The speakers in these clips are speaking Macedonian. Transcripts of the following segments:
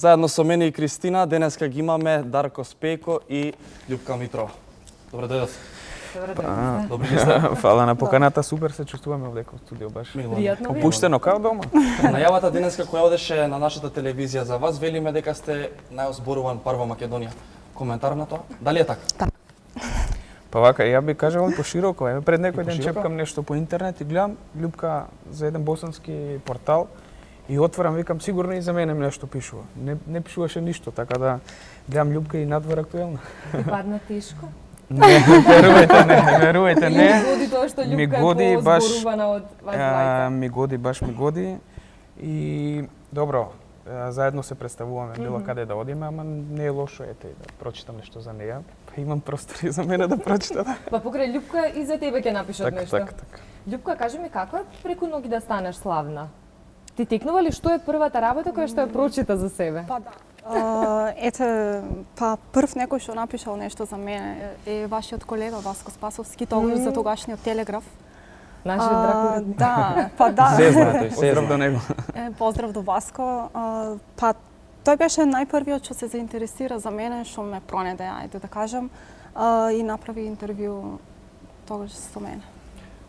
Заедно со мене и Кристина, денеска ги имаме Дарко Спејко и Љупка Митрова. Добре дојдов. Добре сте. Фала на поканата, супер се чувствуваме овде во студио баш. Пријатно. Опуштено као дома. Најавата денеска која одеше на нашата телевизија за вас, велиме дека сте најозборуван пар во Македонија. Коментар на тоа? Дали е така? Па вака, ја би кажал пошироко. Еве пред некој ден Пошироко? чепкам нешто по интернет и гледам Љупка за еден босански портал и отварам, викам сигурно и за мене нешто пишува. Не пишуваше ништо, така да гледам Љупка и надвор актуелна. Ти падна тешко? Не, верувајте, не. Ми годи тоа што Ми Љупка годи е баш- позборувана од вас двајца. Ми годи, баш ми годи. И добро, заедно се представуваме било каде да одиме, ама не е лошо ете да прочитам нешто за неја. Па имам простор и за мене да прочитам. Па покрај Љупка и за тебе ќе напишат Така, нешто. така, така. Љупка, кажи ми како е преку ноги да станеш славна? Ти текнува ли што е првата работа која што ја прочита за себе? Па да. Прв некој што напишал нешто за мене е вашиот колега Васко Спасовски, тогаш за тогашниот Телеграф. Нашиот драг уредник. Да, па да. Се знае тој, се Поздрав до знае. него. Поздрав до Васко. Па тој беше најпрвиот што се заинтересира за мене, што ме пронеде, ајде да кажам, и направи интервју тогаш со мене.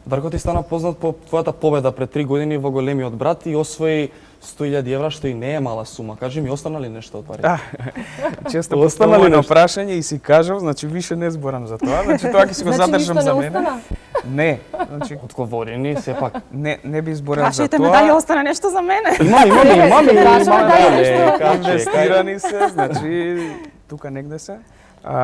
Дарко, ти стана познат по твојата победа пред 3 години во големиот брат и освои 100.000 евра, што и не е мала сума. Кажи ми, остана ли нешто од парите? Често Остана ли поставувано нешто? прашање и си кажав, значи више не зборам за тоа, значи тоа ќе си го Значи задржам ништо за не мене. остана? Не, значи Одговори ни, сепак. не би зборел за Прашајте ме дали тоа. остане нешто за мене. Имаме, Прашаме дали нешто- Инвестирани се, значи тука негде се.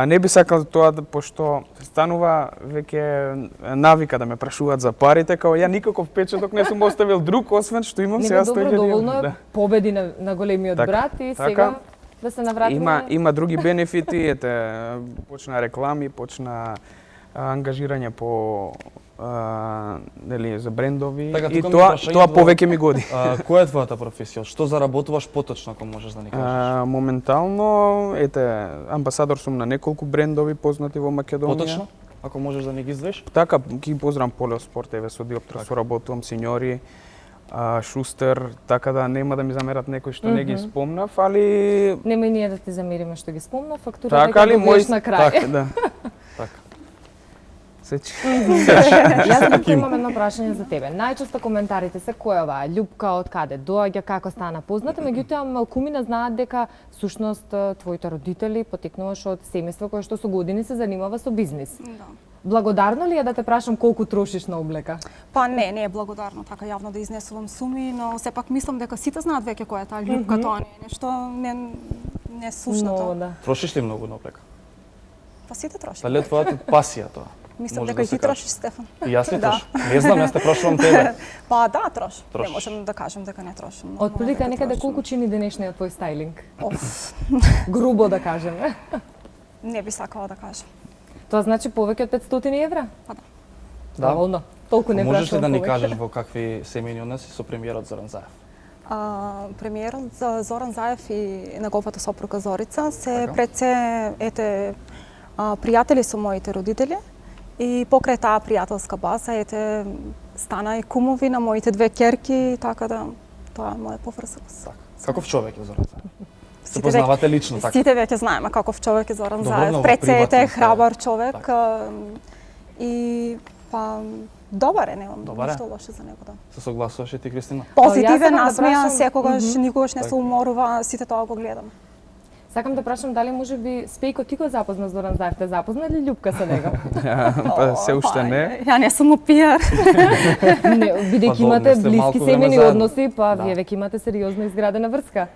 Не би сакал тоа пошто станува веќе навика да ме прашуваат за парите, као ја никаков печаток не сум оставил друг освен што имам Него сега добро 100.000. доволно е Да. победи на големиот Така, брат и така. сега да се навратиме. Има други бенефити, почна реклами, почна ангажирање по нели за брендови Така, и тука ми тоа прашањето- тоа повеќе ми годи. Која е твојата професија? Што заработуваш поточно, ако можеш да ни кажеш? Моментално, амбасадор сум на неколку брендови познати во Македонија. Поточно, ако можеш да ни ги издвоиш? Така, ги поздравам Полеоспорт, еве со Диоптер соработувам, Синьори, Шустер, така да нема да ми замерат некој што не ги спомнав, али Нема и ние да ти замериме што ги спомна, фактурата така ќе ли добиеш мој на крај. така, да. Така. Сечи. Јас тука имам едно прашање за тебе. Најчесто коментарите се кој е оваа Љупка, од каде доаѓа, како стана позната, меѓутоа малкумина знаат дека всушност твоите родители потекнуваш од семејство кое што со години се занимава со бизнис. Да. Благодарно ли е да те прашам колку трошиш на облека? Па не е благодарно така јавно да изнесувам суми, но сепак мислам дека сите знаат веќе која е таа Љупка, тоа не е нешто не сушното. Но, да. Трошиш ли многу на облека? Па сите трошат. Дали е твојата пасија тоа? Мислам може дека и да се ти каже? трошиш, Стефан. И јас ли Да. трошам? Не знам, јас те прошувам тебе. Па да, трош. Трошиш. Не можам да кажам дека не трошам. но Отприлика дека некаде трошам. колку чини денешниот твој стайлинг? Оф, Грубо да кажеме. не би сакала да кажам. Тоа значи повеќе од 500 евра? Па да. Да. Доволно. Толку не Можеш ли прашувам да ни повеќе. кажеш во какви семејни односи со премиерот Зоран Заев? Премиерот за Зоран Заев и неговата сопруга Зорица се Така. пред се пријатели со моите родители и покрај таа пријателска база стана и кумови на моите две ќерки, така да тоа е моја поврзаност. Така. Каков човек е Зоран Заев? Се Сите познавате лично, така? Сите веќе знаеме каков човек е Зоран Добро, Заев. но во Пред се приватно е храбар човек Така. и па добар е, немам Добар е. ништо лошо за него, да. Се согласуваш и ти, Кристина? Па, јас Позитивен, сакам да насмејан, прашам- секогаш, никогаш не се Така. уморува, сите тоа го гледам. Сакам да прашам дали може би Спејко ти го запозна Зоран Заев, те запозна ли Љупка со него? Па се уште не. Ја не сум пиар. Не, бидејќи Па, имате сте блиски малку време семејни заедно. односи, па Да. вие веќе имате сериозно изградена врска.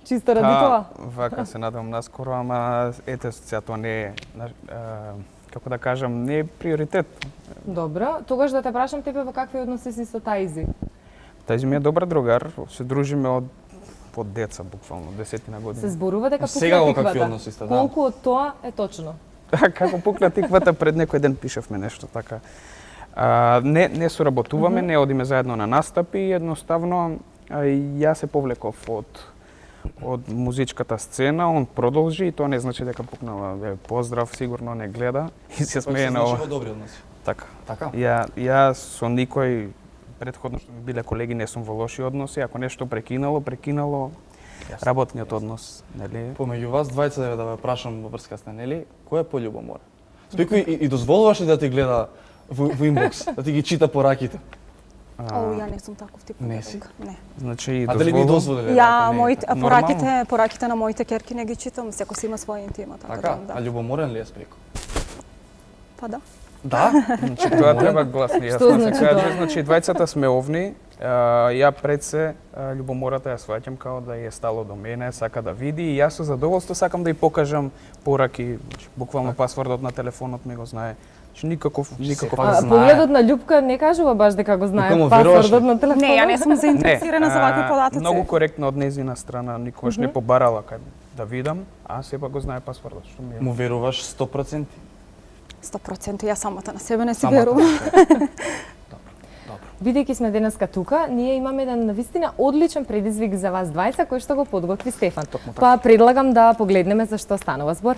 Чисто ради тоа. Вака се надевам наскоро, ама сега тоа не е, како да кажам, не е приоритет. Добро, тогаш да те прашам тебе во какви односи си со Тајзи? Тајзи ми е добар другар, се дружиме од деца, буквално, 10 години. Се зборува дека Сега пукна во какви тиквата. односи сте, да. Колку од тоа е точно? Како пукна тиквата, пред некој ден пишавме нешто така. Не соработуваме, не одиме заедно на настапи, едноставно јас се повлеков од музичката сцена, он продолжи и тоа не значи дека пукнала. Поздрав, сигурно не гледа и се смее на ова. Значи во добри односи. Така. Така? Ја со никој претходно што ми биле колеги не сум во лоши односи, ако нешто прекинало, работниот однос, нели? Помеѓу вас двајца да ве прашам во врска с нели, кој е пољубоморен? Спекој и дозволуваш ли да ти гледа во инбокс, да ти ги чита пораките? О, ја не сум таков тип. Не си? Не. Значи, А дали би дозволиле? Ја ако не? моите Нормално. пораките на моите керки не ги читам, секој си има своја интима, така Така, да. а љубоморен ли е Спеко? Па да. Да? Значи, тоа треба гласно Што јасно значи се каже. тоа? Значи, двајцата сме овни. Ја пред се љубомората ја сваќам као да е стало до мене, сака да види и јас со задоволство сакам да ја покажам пораки, значи, буквално пасвордот на телефонот ми го знае. Значи, никаков сепак А, знае. погледот на Љупка не кажува баш дека го знае Никому веруваш ли? пасвордот на телефонот. Не, ја не сум заинтересирана за вакви податоци. Многу коректно од незина страна, никогаш не побарала кај да видам, а сепак го знае пасвордот, што ми е. Му веруваш 100%? 100% ја самата на себе не си Самата верувам. на себе. Добро. Бидејќи сме денеска тука, ние имаме еден навистина одличен предизвик за вас двајца кој што го подготви Стефан. Токму така. Па предлагам да погледнеме за што станува збор.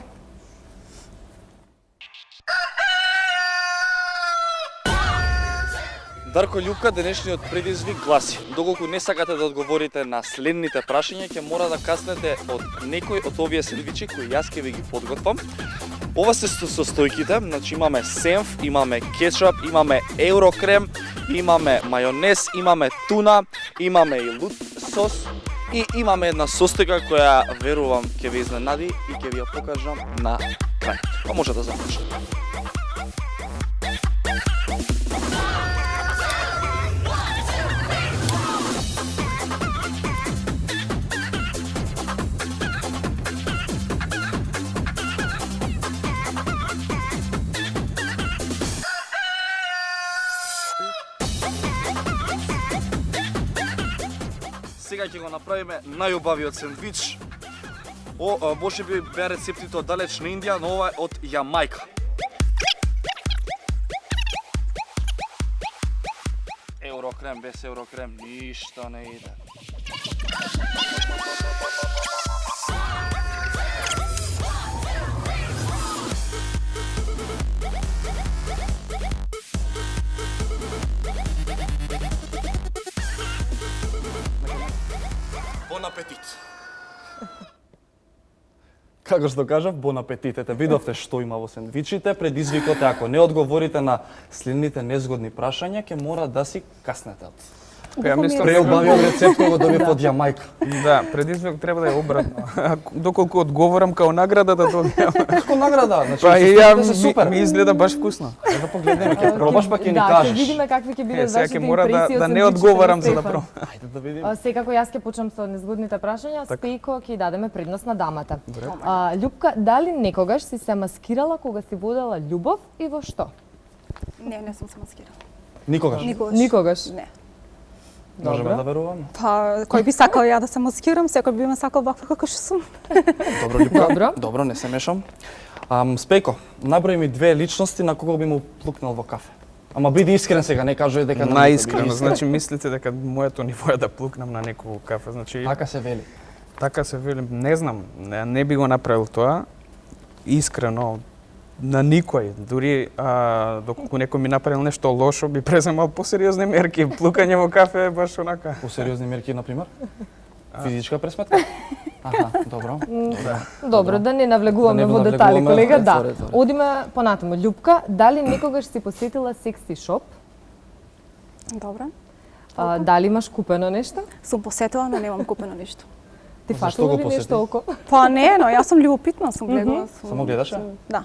Дарко Љупка, денешниот предизвик гласи: доколку не сакате да одговорите на следните прашања, ќе мора да каснете од некој од овие сендвичи кои јас ќе ви ги подготвам. Ова се состојките, значи имаме сенф, имаме кетчуп, имаме еврокрем, имаме мајонез, имаме туна, имаме и лут сос и имаме една состојка која верувам ќе ве изненади и ќе ви ја покажам на крај. Па може да започнете. Сега ќе го направиме најубавиот сендвич. Може би беа рецептите од далечна Индија, но ова е од Јамајка. Еврокрем, без еврокрем, ништо не иде. Бон апетит! Како што кажав, бон апетит. Ете, видовте што има во сендвичите. Предизвикот е, ако не одговорите на следните незгодни прашања, ќе мора да си каснете. Ја мислам, Преубавиот рецепт кој го добив од Јамајка. да, предизвик треба да е обратно. Доколку одговорам као награда да добијам. Како награда? Значи, Па и ја се супер. ми изгледа баш вкусно. Да погледнеме, ќе пробаш па ќе ни Да, ќе кажеш. видиме какви ќе бидат Сега вашите ќе мора импресии од да не сендвичите одговарам на за да Стефан. пробам. Ајде да видиме. Секако јас ќе почнам со незгодните прашања, Спејко ќе дадеме предност на дамата. Љупка, дали некогаш си се маскирала кога си водела љубов и во што? Не сум се маскирала. Никогаш. Никогаш. Не. Можеме Добро. да веруваме. Па, кој би сакал ја да се маскирам, секој би ме сакал ваква како што сум. Добро, Љупка. Добро. Добро, не се мешам. Спејко, наброи ми две личности на кого би му плукнал во кафе. Ама биди искрен сега, не кажувај дека на Наискрено, биди искрен. значи мислите дека моето ниво е да плукнам на некој кафе, значи Така се вели. така се велим, не знам, не би го направил тоа. Искрено, на никој, дури доколку некој ми направил нешто лошо, би преземал посериозни мерки. Плукање во кафе е баш онака. По сериозни мерки, например? Физичка пресметка? Аха, добро. Добро, да не навлегуваме Да не во го детали, навлегуваме. колега, да. Отвори. Одиме понатаму. Љупка, дали некогаш си посетила секси шоп? Добро. Дали имаш купено нешто? Сум посетила, но немам купено ништо. Ти Зашто фатила го ли посети? нешто око? Па не, но јас сум љубопитна, сум гледала. Само гледаше? Да.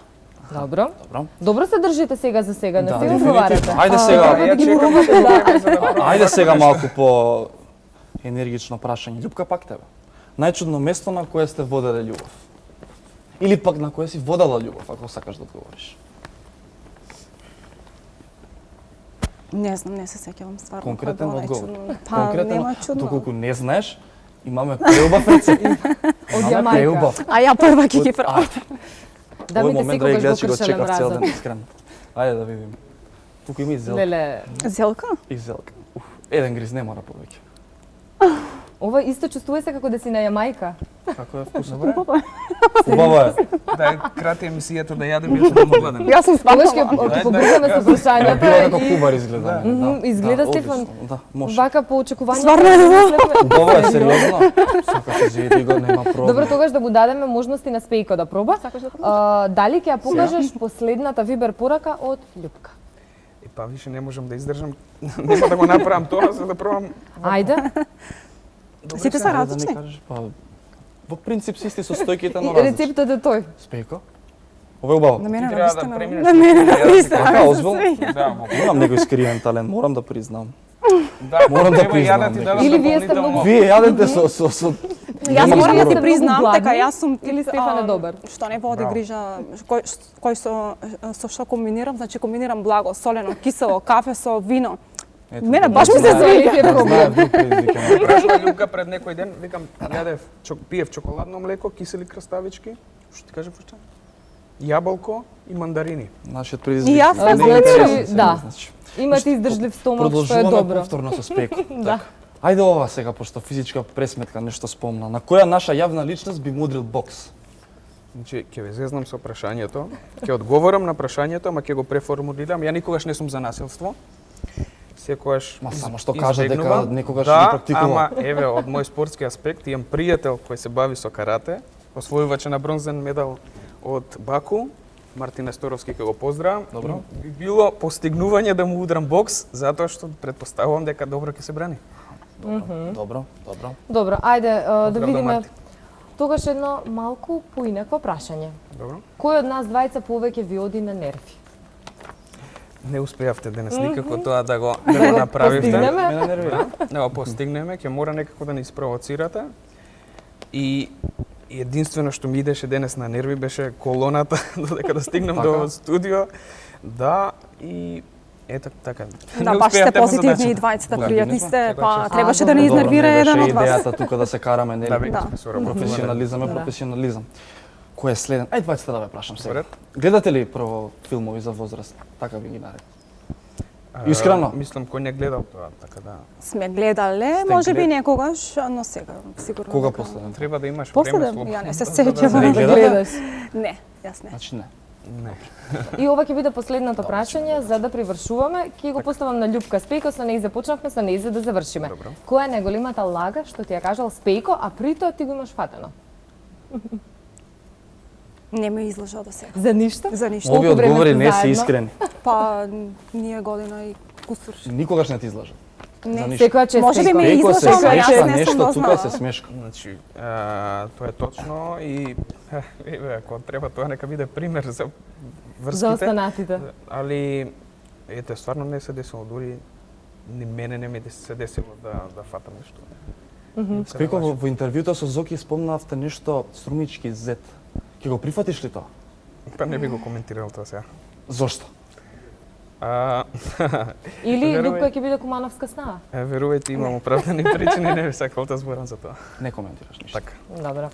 Добро. Добро. Добро се држите сега за сега, не Да, се дефинитивно. одговарате. Ајде сега. Треба да ги Ја чекам пробате, да. Ајде сега малку по енергично прашање. Љупка, пак тебе. Најчудно место на кое сте воделе љубов? Или пак на кое си водела љубов, ако сакаш да одговориш? Не знам, не се сеќавам стварно. Конкретен кој е одговор. најчудно. Па, нема чудно. доколку не знаеш, имаме преубав рецепт. Од Имаме Јамајка. преубав. А ја прва ќе ги пробам. Да Овој ми те момент, драги секогаш го гледачи, го кршелен чекав цел ден, разум. искрено. Ајде да видиме. Туку има и зелка. Леле, Зелка? И зелка. Еден гриз не мора повеќе. ова исто чувствува се како да си на Јамајка. Како е вкусно? Убаво е. Да крати емисијата да јадем и да гладен. Јас сум Тогаш стварно. ќе побрзаме со прашањата. Било како кубар изгледа. Изгледа, Стефан, Да, може. вака по очекување. Стварно е Убаво е, сериозно. Сакате зиди го, нема проблем. Добро, тогаш да му дадеме можности на Спејко да проба. Дали ќе ја покажеш последната вибер порака од Љупка? И па више не можам да издржам. Нема да го направам тоа за да пробам. Ајде. Сите се Да не различни. кажеш, па во принцип си исти со стојките, но И различни. рецептот е тој. Спејко? Ова е убаво. На мене Ти на треба да вистина. преминеш На мене на пред вистина. Така, озбил? Да, Имам некој скриен талент, морам да признам. да, Морам да треба и ја признам ти дека- дадам Или вие сте дополнително. многу- Вие јадете со Јас Нема морам да зборови. ти признам Гладни дека јас сум или Стефан е добар? Што не води Браво. грижа, кој со што комбинирам, значи комбинирам благо, солено, кисело, кафе со вино. Мене баш ми се Знаев. свиѓа. Знаев друг предизвикам. Прашува Љупка пред некој ден, викам, јадев, пиев чоколадно млеко, кисели краставички, што ти кажа пушта? Јаболко и мандарини. Нашиот И предизвик. јас не е значи, интересен сега, да. значи. Имате издржлив стомак, што е Продолжуваме добро. повторно со Спејко. Да. Ајде ова сега, пошто физичка пресметка нешто спомна. На која наша јавна личност би мудрил бокс? Значи, ќе ве зезнам со прашањето, ќе одговорам на прашањето, ама ќе го преформулирам. Ја никогаш не сум за насилство. Секогаш Ма само што кажа дека избегнувам. некогаш да, ги практикува. Ама еве од мој спортски аспект имам пријател кој се бави со карате, освојувач на бронзен медал од Баку. Мартин Несторовски ќе го поздравам. Добро. Би било постигнување да му удрам бокс, затоа што предпоставувам дека добро ќе се брани. Добро, добро. Добро, ајде да Поздрав до видиме. Марти. Тогаш едно малку поинакво прашање. Добро. Кој од нас двајца повеќе ви оди на нерви? Не успеавте денес никако тоа да го направите. постигнеме? Мене нервира. Не го постигнеме, ќе мора некако да ни испровоцирате. И единствено што ми идеше денес на нерви беше колоната додека да стигнем Така? до студио. Да, и ето така. Да, Не баш сте успеавте по позитивни и задачата. двајцата, Да, пријатни били сте, сме. па А, требаше добро. да ни Добро, изнервира не беше еден од вас. идејата тука да се караме, нели? Да, бе, Да. сме соработувале. Професионализам е Да. професионализам. Кој е следен? Ајде двајцата да ве прашам сега. Поред. Гледате ли прво филмови за возраст? Така би ги нарекол. А, Искрено? Мислам кој не гледал тоа, така да. Сме гледале, Сте може би глед- некогаш, но сега сигурно. Кога дека- последен? Треба да имаш После време да, слободно. ја не се да сеќавам. Не Да гледате? гледаш. Не, јас не. Значи не. Не. И ова ќе биде последното прашање за да привршуваме. Ќе го поставам на Љупка Спејко, со неј започнавме, со неј за да завршиме. Добро. Која е најголемата лага што ти ја кажал Спејко, а при тоа ти го имаш фатено? Не ме излажа до сега. За ништо? За ништо. Овие време одговори сте не се заедно? искрени. Па ние година и кусур. Никогаш не ти излажа. За Не. ништо. Секоја чест. Може би ме Пејко се излажа, ама јас смешка, не сум нешто го тука знала. се смешка. Значи, тоа е точно и еве ако треба тоа нека биде пример за За врските. останатите. Али ете стварно не се десило дури ни мене не ми се десило да фатам нешто. Спејко во интервјуто со Зоки спомнавте нешто струмички зет. Ќе го прифатиш ли тоа? Па не би го коментирал тоа сега. Зошто? Или Верувај. Љупка ќе биде кумановска снага? Верувајте, имам оправдани причини, не би сакал да зборам за тоа. Не коментираш ништо. Така. Добро.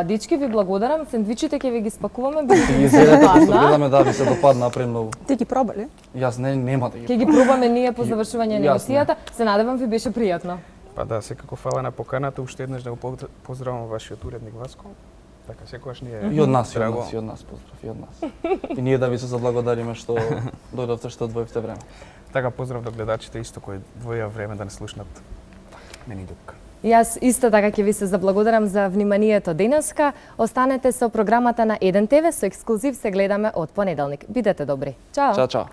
Дечки, ви благодарам. Сендвичите ќе ви ги спакуваме. Ќе ги зедете, пошто гледаме да ви се допадна премногу. Ти ги пробали? Јас нема да ги. Ќе ги пробаме ние по завршување на Јасно. емисијата. Се надевам ви беше пријатно. Па да, секако фала на поканата, уште еднаш да го поздравам вашиот уредник Васко. Така секогаш ни е И од нас, и од драго. нас, и од нас, поздрав, и од нас. И ние да ви се заблагодариме што дојдовте, што одвоивте време. Така поздрав до гледачите исто кои двоја време да не слушнат мене и Љупка. Јас исто така ќе ви се заблагодарам за вниманието денеска. Останете со програмата на 1 ТВ, со ексклузив се гледаме од понеделник. Бидете добри. Чао! Чао, чао.